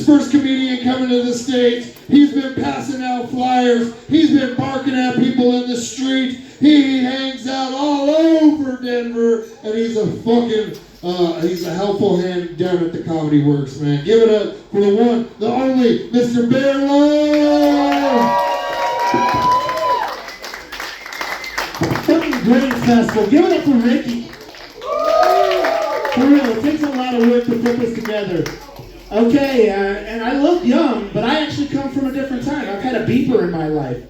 first comedian coming to the States. He's been passing out flyers. He's been barking at people in the street. He hangs out all over Denver, and he's a helpful hand down at the Comedy Works, man. Give it up for the one, the only, Mr. Bearlo! Fucking great festival. Give it up for Ricky. For real, it takes a lot of work to put this together. Okay, and I look young, but I actually come from a different time. I've had a beeper in my life.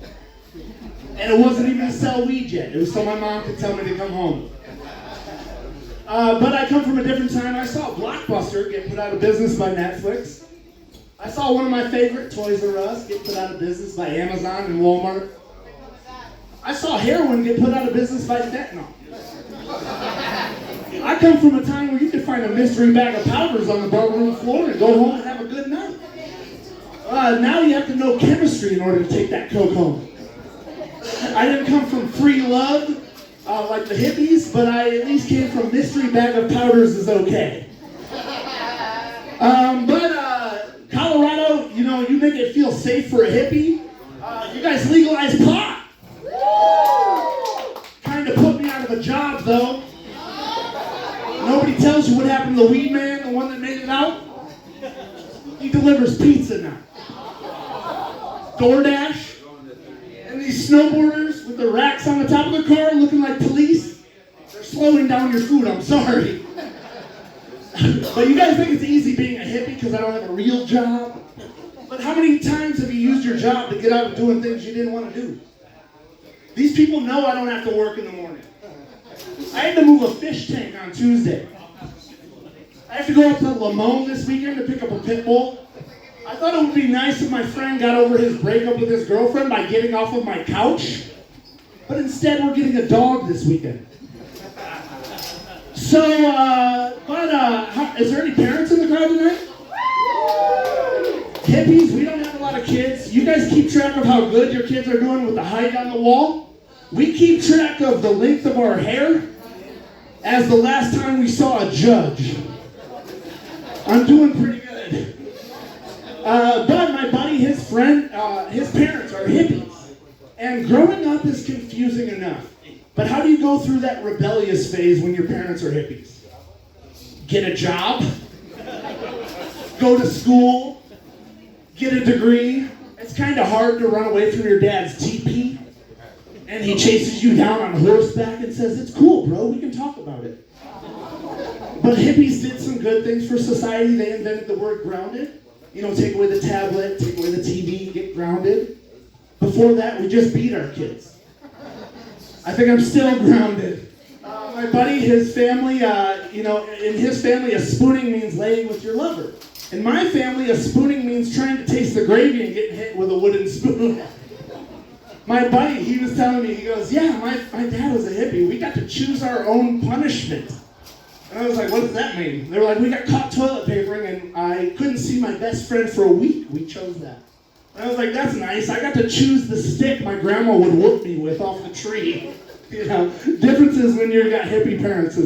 And it wasn't even to sell weed yet. It was so my mom could tell me to come home. But I come from a different time. I saw Blockbuster get put out of business by Netflix. I saw one of my favorite, Toys R Us, get put out of business by Amazon and Walmart. I saw heroin get put out of business by fentanyl. I come from a time where you could find a mystery bag of powders on the barroom floor and go home and have a good night. Now you have to know chemistry in order to take that coke home. I didn't come from free love like the hippies, but I at least came from mystery bag of powders is okay. But Colorado, you know, you make it feel safe for a hippie. You guys legalize pot. Kind of put me out of a job though. Nobody tells you what happened to the weed man, the one that made it out. He delivers pizza now. DoorDash. And these snowboarders with the racks on the top of the car looking like police, they're slowing down your food, I'm sorry. But you guys think it's easy being a hippie because I don't have a real job? But how many times have you used your job to get out and doing things you didn't want to do? These people know I don't have to work in the morning. I had to move a fish tank on Tuesday. I have to go up to Limon this weekend to pick up a pit bull. I thought it would be nice if my friend got over his breakup with his girlfriend by getting off of my couch. But instead, we're getting a dog this weekend. So, is there any parents in the crowd tonight? Hippies, we don't have a lot of kids. You guys keep track of how good your kids are doing with the height on the wall? We keep track of the length of our hair as the last time we saw a judge. I'm doing pretty good. But my buddy, his friend, his parents are hippies. And growing up is confusing enough. But how do you go through that rebellious phase when your parents are hippies? Get a job? Go to school? Get a degree? It's kind of hard to run away from your dad's teepee. And he chases you down on horseback and says, "It's cool, bro, we can talk about it." But hippies did some good things for society. They invented the word grounded. You know, take away the tablet, take away the TV, get grounded. Before that, we just beat our kids. I think I'm still grounded. My buddy, his family, in his family, a spooning means laying with your lover. In my family, a spooning means trying to taste the gravy and getting hit with a wooden spoon. My buddy, he was telling me, he goes, "Yeah, my dad was a hippie. We got to choose our own punishment." And I was like, "What does that mean?" They were like, "We got caught toilet papering and I couldn't see my best friend for a week. We chose that." And I was like, "That's nice. I got to choose the stick my grandma would whoop me with off the tree." You know, differences when you've got hippie parents.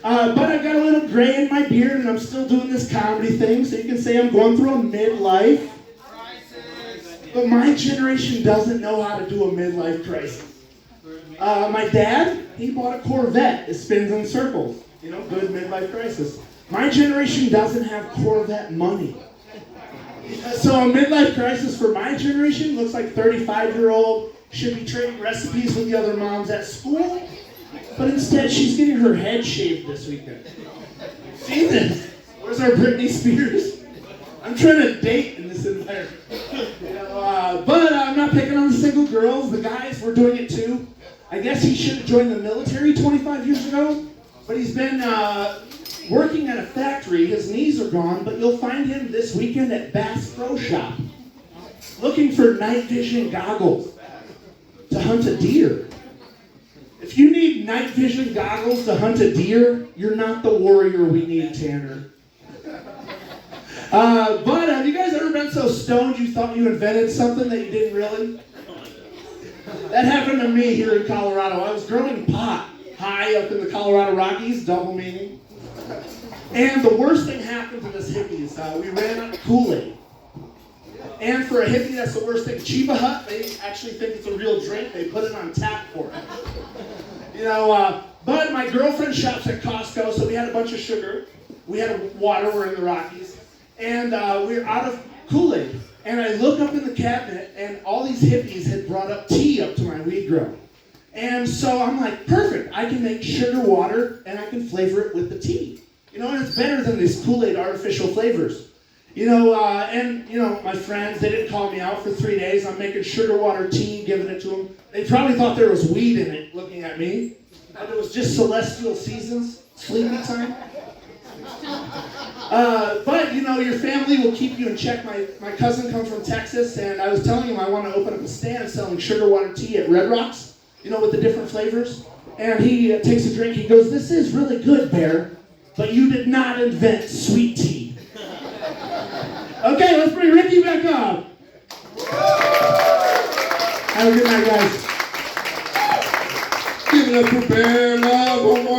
But I've got a little gray in my beard and I'm still doing this comedy thing, so you can say I'm going through a midlife. But my generation doesn't know how to do a midlife crisis. My dad, he bought a Corvette. It spins in circles. You know, good midlife crisis. My generation doesn't have Corvette money. So a midlife crisis for my generation looks like 35-year-old should be trading recipes with the other moms at school, but instead she's getting her head shaved this weekend. See this? Where's our Britney Spears? I'm trying to date in this environment. But I'm not picking on the single girls. The guys were doing it too. I guess he should have joined the military 25 years ago, but he's been working at a factory. His knees are gone, but you'll find him this weekend at Bass Pro Shop looking for night vision goggles to hunt a deer. If you need night vision goggles to hunt a deer, you're not the warrior we need, Tanner. But have you guys ever been so stoned you thought you invented something that you didn't really? That happened to me here in Colorado. I was growing pot high up in the Colorado Rockies, double meaning. And the worst thing happened to this hippies. We ran out of Kool-Aid. And for a hippie, that's the worst thing. Chiba Hut, they actually think it's a real drink. They put it on tap for it. You know, but my girlfriend shops at Costco, so we had a bunch of sugar. We had water, we're in the Rockies. And we were out of Kool-Aid. And I look up in the cabinet, and all these hippies had brought up tea up to my weed grow. And so I'm like, perfect, I can make sugar water, and I can flavor it with the tea. You know, and it's better than these Kool-Aid artificial flavors. You know, and, you know, my friends, they didn't call me out for 3 days. I'm making sugar water tea, giving it to them. They probably thought there was weed in it, looking at me. But it was just celestial seasons, sleepy time. But, you know, your family will keep you in check. My cousin comes from Texas, and I was telling him I want to open up a stand selling sugar water tea at Red Rocks, you know, with the different flavors. And he takes a drink, he goes, "This is really good, Bear, but you did not invent sweet tea." Okay, let's bring Ricky back up. Have a good night, guys. Give it up for Bear Love one more